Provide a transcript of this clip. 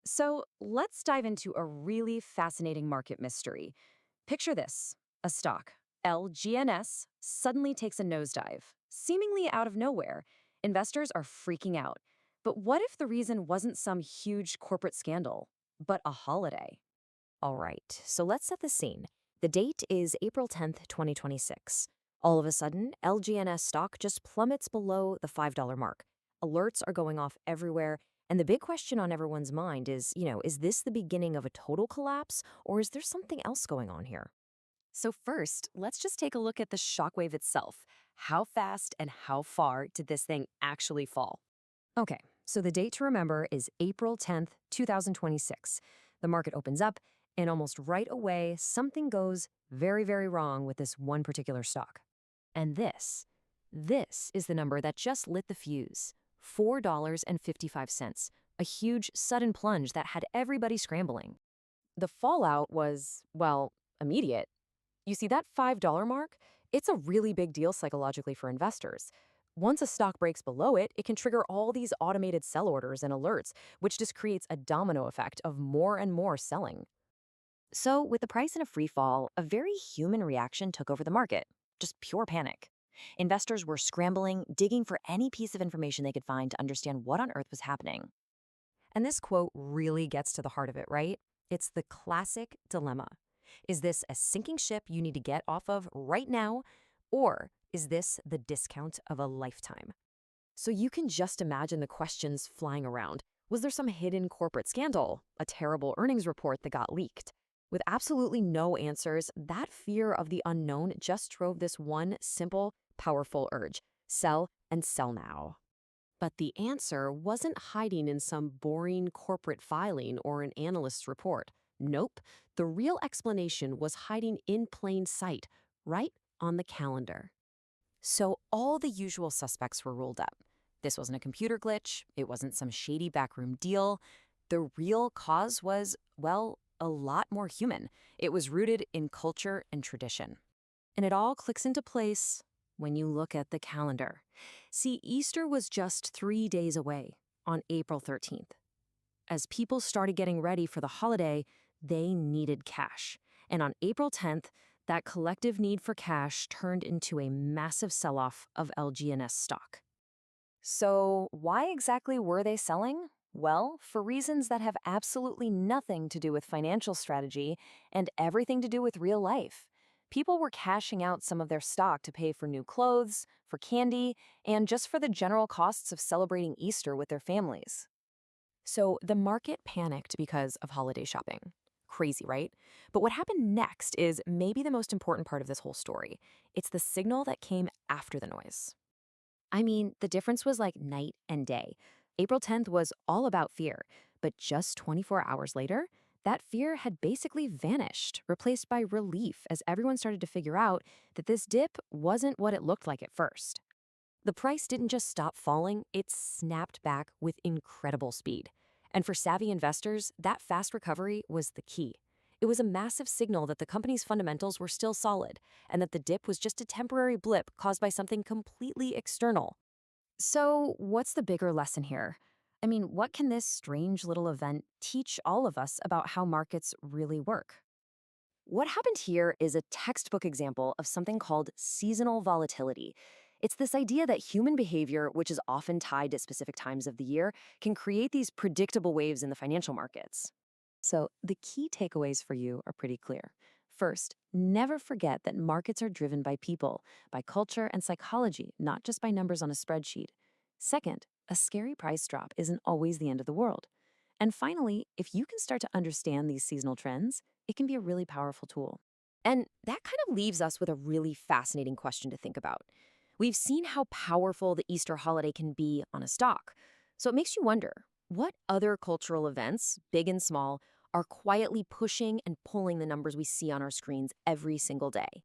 So let's dive into a really fascinating market mystery. Picture this: a stock, LGNS, suddenly takes a nosedive, seemingly out of nowhere. Investors are freaking out. But what if the reason wasn't some huge corporate scandal, but a holiday? All right, so let's set the scene. The date is April 10th, 2026. All of a sudden, LGNS stock just plummets below the $5 mark. Alerts are going off everywhere, and the big question on everyone's mind is, is this the beginning of a total collapse, or is there something else going on here? So, first, let's just take a look at the shockwave itself. How fast and how far did this thing actually fall? Okay, so the date to remember is April 10th, 2026. The market opens up, and almost right away, something goes very, very wrong with this one particular stock. And this is the number that just lit the fuse: $4.55, a huge, sudden plunge that had everybody scrambling. The fallout was, well, immediate. You see, that $5 mark? It's a really big deal psychologically for investors. Once a stock breaks below it, it can trigger all these automated sell orders and alerts, which just creates a domino effect of more and more selling. So, with the price in a free fall, a very human reaction took over the market: just pure panic. Investors were scrambling, digging for any piece of information they could find to understand what on earth was happening. And this quote really gets to the heart of it, right? It's the classic dilemma. Is this a sinking ship you need to get off of right now? Or is this the discount of a lifetime? So you can just imagine the questions flying around. Was there some hidden corporate scandal? A terrible earnings report that got leaked? With absolutely no answers, that fear of the unknown just drove this one simple, powerful urge: sell and sell now. But the answer wasn't hiding in some boring corporate filing or an analyst's report. Nope, the real explanation was hiding in plain sight, right on the calendar. So all the usual suspects were ruled out. This wasn't a computer glitch, it wasn't some shady backroom deal. The real cause was, well, a lot more human. It was rooted in culture and tradition. And it all clicks into place when you look at the calendar. See, Easter was just 3 days away, on April 13th. As people started getting ready for the holiday, they needed cash. And on April 10th, that collective need for cash turned into a massive sell-off of LGNS stock. So, why exactly were they selling? Well, for reasons that have absolutely nothing to do with financial strategy and everything to do with real life. People were cashing out some of their stock to pay for new clothes, for candy, and just for the general costs of celebrating Easter with their families. So the market panicked because of holiday shopping. Crazy, right? But what happened next is maybe the most important part of this whole story. It's the signal that came after the noise. I mean, the difference was like night and day. April 10th was all about fear, but just 24 hours later, that fear had basically vanished, replaced by relief as everyone started to figure out that this dip wasn't what it looked like at first. The price didn't just stop falling, it snapped back with incredible speed. And for savvy investors, that fast recovery was the key. It was a massive signal that the company's fundamentals were still solid, and that the dip was just a temporary blip caused by something completely external. So, what's the bigger lesson here? I mean, what can this strange little event teach all of us about how markets really work? What happened here is a textbook example of something called seasonal volatility. It's this idea that human behavior, which is often tied to specific times of the year, can create these predictable waves in the financial markets. So, the key takeaways for you are pretty clear. First, never forget that markets are driven by people, by culture and psychology, not just by numbers on a spreadsheet. Second, a scary price drop isn't always the end of the world. And finally, if you can start to understand these seasonal trends, it can be a really powerful tool. And that kind of leaves us with a really fascinating question to think about. We've seen how powerful the Easter holiday can be on a stock. So it makes you wonder, what other cultural events, big and small, are quietly pushing and pulling the numbers we see on our screens every single day?